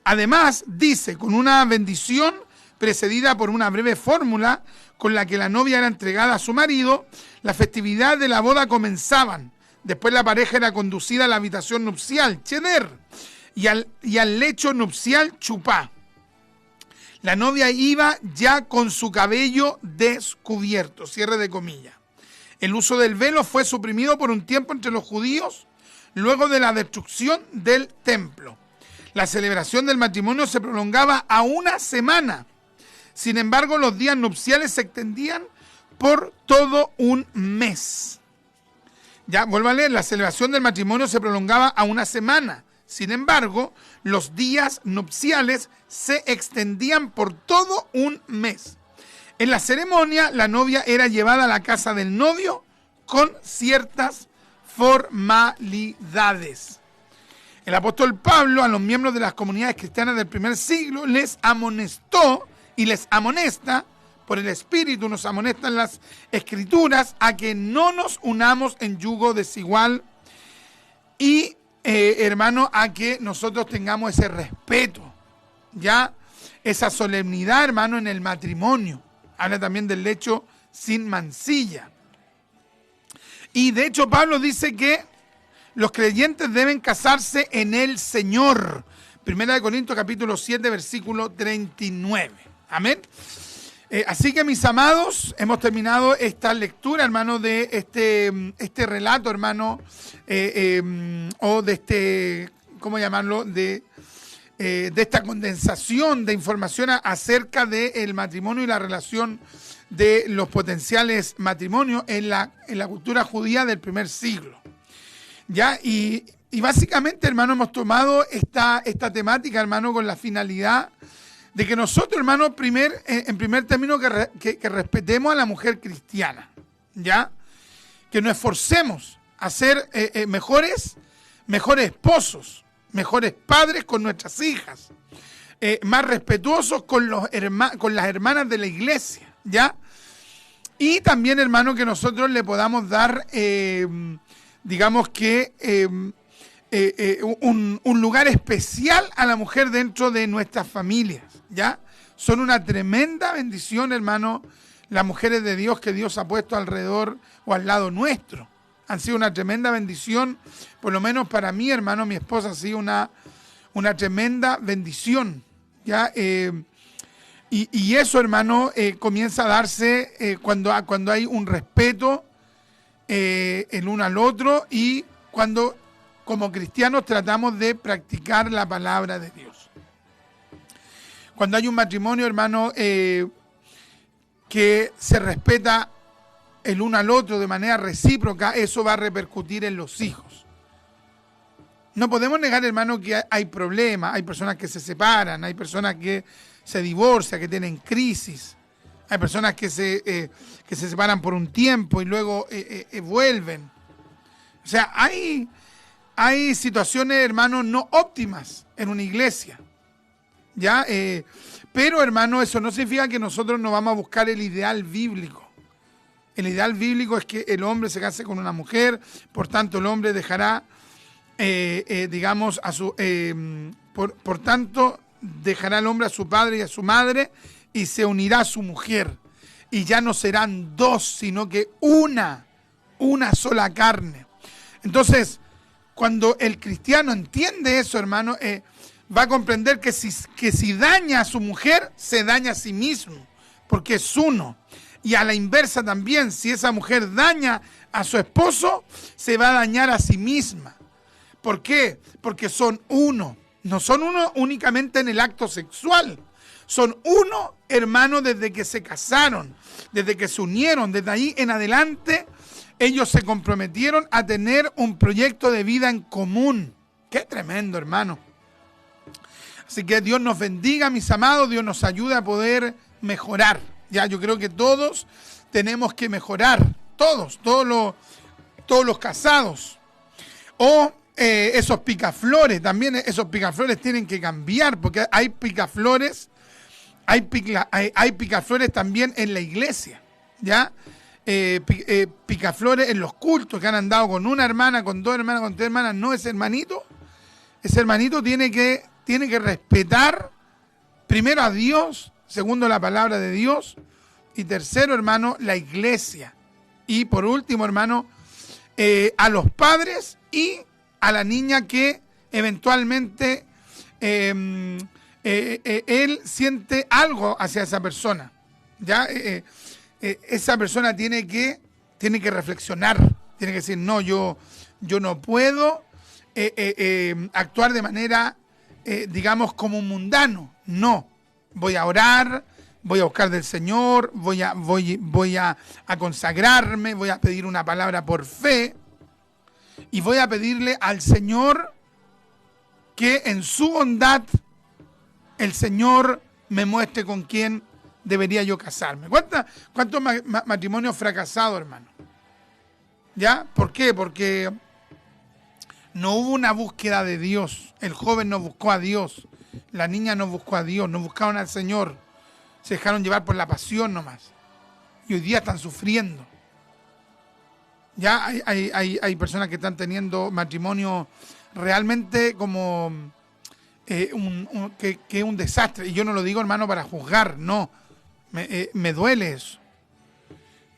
Además, dice, con una bendición precedida por una breve fórmula con la que la novia era entregada a su marido, las festividades de la boda comenzaban. Después la pareja era conducida a la habitación nupcial, cheder, y al lecho nupcial, chupá. La novia iba ya con su cabello descubierto, cierre de comillas. El uso del velo fue suprimido por un tiempo entre los judíos luego de la destrucción del templo. La celebración del matrimonio se prolongaba a 1 semana. Sin embargo, los días nupciales se extendían por todo un mes. Ya, vuelvo a leer, la celebración del matrimonio se prolongaba a 1 semana. Sin embargo, los días nupciales se extendían por todo un mes. En la ceremonia, la novia era llevada a la casa del novio con ciertas formalidades. El apóstol Pablo a los miembros de las comunidades cristianas del primer siglo les amonestó y les amonesta por el Espíritu, nos amonestan las Escrituras a que no nos unamos en yugo desigual y, hermano, a que nosotros tengamos ese respeto, ya, esa solemnidad, hermano, en el matrimonio. Habla también del lecho sin mancilla. Y de hecho Pablo dice que los creyentes deben casarse en el Señor. 1 Corintios capítulo 7, versículo 39. Amén. Así que, mis amados, hemos terminado esta lectura, hermano, de este relato, hermano, o de este, ¿cómo llamarlo?, de esta condensación de información acerca del matrimonio y la relación de los potenciales matrimonios en la cultura judía del primer siglo. ¿Ya? Y básicamente, hermano, hemos tomado esta temática, hermano, con la finalidad de que nosotros, hermano, en primer término, que respetemos a la mujer cristiana, ¿ya? Que nos esforcemos a ser mejores esposos, mejores padres con nuestras hijas, más respetuosos con las hermanas de la iglesia, ¿ya? Y también, hermano, que nosotros le podamos dar, digamos que, un lugar especial a la mujer dentro de nuestras familias, ¿ya? Son una tremenda bendición, hermano, las mujeres de Dios que Dios ha puesto alrededor o al lado nuestro. Han sido una tremenda bendición, por lo menos para mí, hermano, mi esposa ha sido una tremenda bendición, ¿ya? Y eso, hermano, comienza a darse cuando hay un respeto el uno al otro y cuando como cristianos tratamos de practicar la palabra de Dios. Cuando hay un matrimonio, hermano, que se respeta el uno al otro de manera recíproca, eso va a repercutir en los hijos. No podemos negar, hermano, que hay problemas, hay personas que se separan, hay personas que se divorcian, que tienen crisis, hay personas que se separan por un tiempo y luego vuelven. O sea, hay situaciones, hermano, no óptimas en una iglesia, ¿ya? Pero, hermano, eso no significa que nosotros no vamos a buscar el ideal bíblico. El ideal bíblico es que el hombre se case con una mujer, por tanto el hombre dejará, digamos, por tanto dejará el hombre a su padre y a su madre y se unirá a su mujer. Y ya no serán dos, sino que una sola carne. Entonces, cuando el cristiano entiende eso, hermano, va a comprender que si daña a su mujer, se daña a sí mismo, porque es uno. Y a la inversa también, si esa mujer daña a su esposo, se va a dañar a sí misma. ¿Por qué? Porque son uno. No son uno únicamente en el acto sexual. Son uno, hermano, desde que se casaron, desde que se unieron, desde ahí en adelante, ellos se comprometieron a tener un proyecto de vida en común. ¡Qué tremendo, hermano! Así que Dios nos bendiga, mis amados, Dios nos ayude a poder mejorar, Ya, yo creo que todos tenemos que mejorar, todos los casados. O esos picaflores, también esos picaflores tienen que cambiar, porque hay picaflores, hay picaflores también en la iglesia, ¿ya? Picaflores en los cultos que han andado con una hermana, con dos hermanas, con tres hermanas. No, ese hermanito tiene que respetar primero a Dios, segundo la palabra de Dios, y tercero, hermano, la iglesia. Y por último, hermano, a los padres y a la niña que eventualmente él siente algo hacia esa persona. ¿Ya? Esa persona tiene que reflexionar, tiene que decir, no, yo no puedo actuar de manera, digamos, como un mundano. No, voy a orar, voy a buscar del Señor, voy a consagrarme, voy a pedir una palabra por fe y voy a pedirle al Señor que en su bondad el Señor me muestre con quién debería yo casarme. ¿Cuántos matrimonios fracasados, hermano? ¿Ya? ¿Por qué? Porque no hubo una búsqueda de Dios. El joven no buscó a Dios. La niña no buscó a Dios. No buscaron al Señor. Se dejaron llevar por la pasión nomás. Y hoy día están sufriendo. Ya hay personas que están teniendo matrimonio realmente como que es un desastre. Y yo no lo digo, hermano, para juzgar, no. Me duele eso.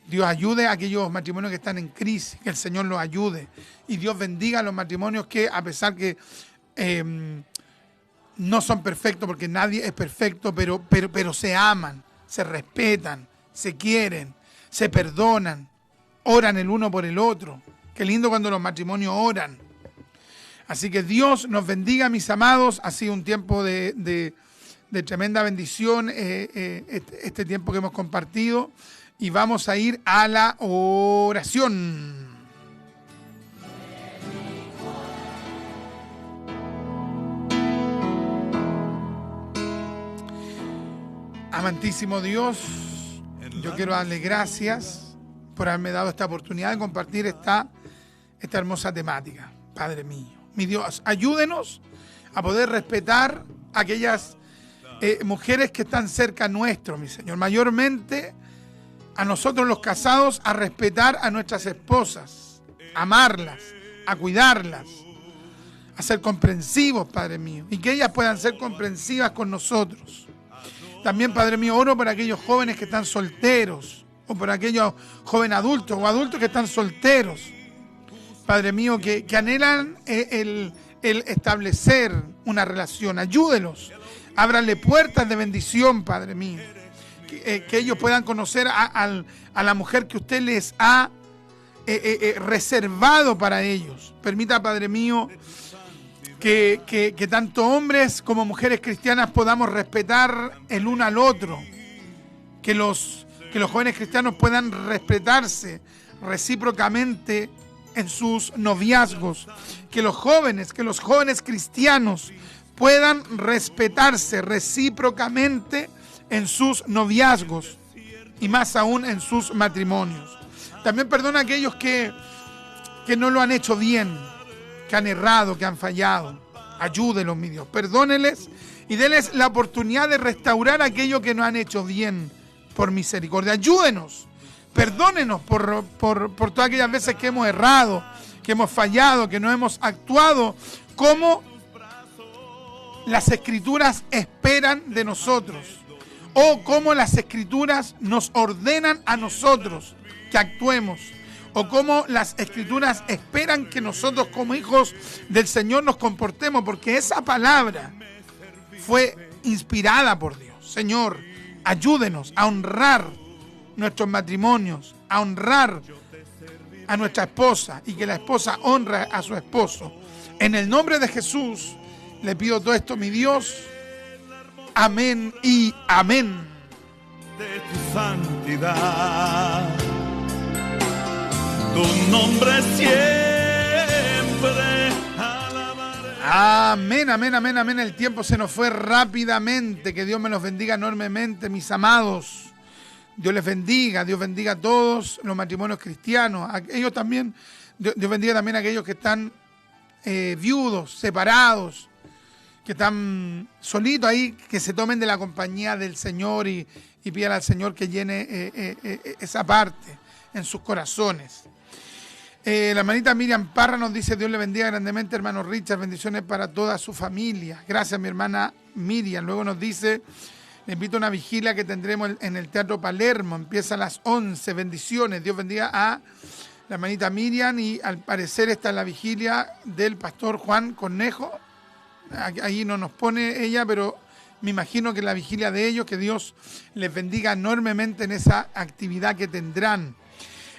Dios ayude a aquellos matrimonios que están en crisis, que el Señor los ayude. Y Dios bendiga a los matrimonios que, a pesar que no son perfectos, porque nadie es perfecto, pero se aman, se respetan, se quieren, se perdonan, oran el uno por el otro. Qué lindo cuando los matrimonios oran. Así que Dios nos bendiga, mis amados. Ha sido un tiempo de tremenda bendición este tiempo que hemos compartido, y vamos a ir a la oración. Amantísimo Dios, yo quiero darle gracias por haberme dado esta oportunidad de compartir esta hermosa temática. Padre mío, mi Dios, ayúdenos a poder respetar a aquellas mujeres que están cerca nuestro, mi Señor. Mayormente a nosotros los casados, a respetar a nuestras esposas, a amarlas, a cuidarlas, a ser comprensivos, Padre mío, y que ellas puedan ser comprensivas con nosotros. También, Padre mío, oro por aquellos jóvenes que están solteros, o por aquellos jóvenes adultos o adultos que están solteros, Padre mío, que anhelan el establecer una relación. Ayúdelos, ábranle puertas de bendición, Padre mío, que ellos puedan conocer a la mujer que usted les ha reservado para ellos. Permita, Padre mío, que tanto hombres como mujeres cristianas podamos respetar el uno al otro, que los jóvenes cristianos puedan respetarse recíprocamente en sus noviazgos, que los jóvenes cristianos puedan respetarse recíprocamente en sus noviazgos y más aún en sus matrimonios. También perdona a aquellos que no lo han hecho bien, que han errado, que han fallado. Ayúdelos, mi Dios, perdóneles y denles la oportunidad de restaurar aquello que no han hecho bien, por misericordia. Ayúdenos, perdónenos por todas aquellas veces que hemos errado, que hemos fallado, que no hemos actuado como las Escrituras esperan de nosotros, o como las Escrituras nos ordenan a nosotros que actuemos, o como las Escrituras esperan que nosotros como hijos del Señor nos comportemos, porque esa palabra fue inspirada por Dios. Señor, ayúdenos a honrar nuestros matrimonios, a honrar a nuestra esposa, y que la esposa honre a su esposo. En el nombre de Jesús le pido todo esto, mi Dios. Amén y amén. De tu santidad, tu nombre siempre alabaré. Amén, amén, amén, amén. El tiempo se nos fue rápidamente. Que Dios me los bendiga enormemente, mis amados. Dios les bendiga, Dios bendiga a todos los matrimonios cristianos, a ellos también, Dios bendiga también a aquellos que están viudos, separados, que están solitos ahí, que se tomen de la compañía del Señor y pidan al Señor que llene esa parte en sus corazones. La hermanita Miriam Parra nos dice: Dios le bendiga grandemente, hermano Richard, bendiciones para toda su familia. Gracias, mi hermana Miriam. Luego nos dice: le invito a una vigilia que tendremos en el Teatro Palermo, empieza a las 11, bendiciones. Dios bendiga a la hermanita Miriam, y al parecer está en la vigilia del pastor Juan Cornejo. Ahí no nos pone ella, pero me imagino que la vigilia de ellos, que Dios les bendiga enormemente en esa actividad que tendrán.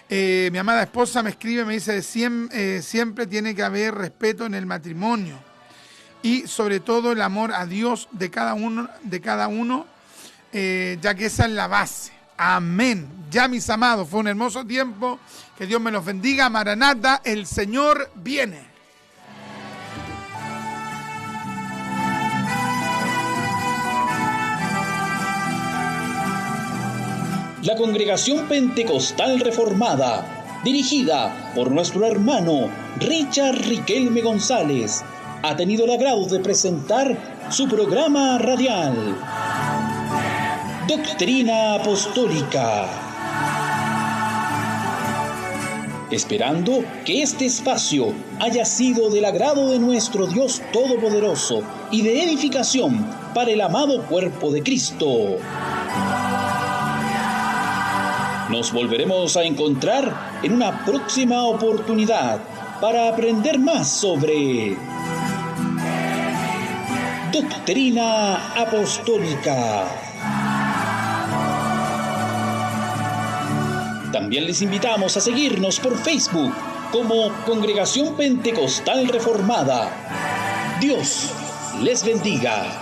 Mi amada esposa me escribe, me dice: siempre tiene que haber respeto en el matrimonio y sobre todo el amor a Dios de cada uno, ya que esa es la base. Amén. Ya, mis amados, fue un hermoso tiempo. Que Dios me los bendiga. Maranata, el Señor viene. La Congregación Pentecostal Reformada, dirigida por nuestro hermano Richard Riquelme González, ha tenido el agrado de presentar su programa radial, Doctrina Apostólica. Esperando que este espacio haya sido del agrado de nuestro Dios Todopoderoso y de edificación para el amado cuerpo de Cristo. Nos volveremos a encontrar en una próxima oportunidad para aprender más sobre Doctrina Apostólica. También les invitamos a seguirnos por Facebook como Congregación Pentecostal Reformada. Dios les bendiga.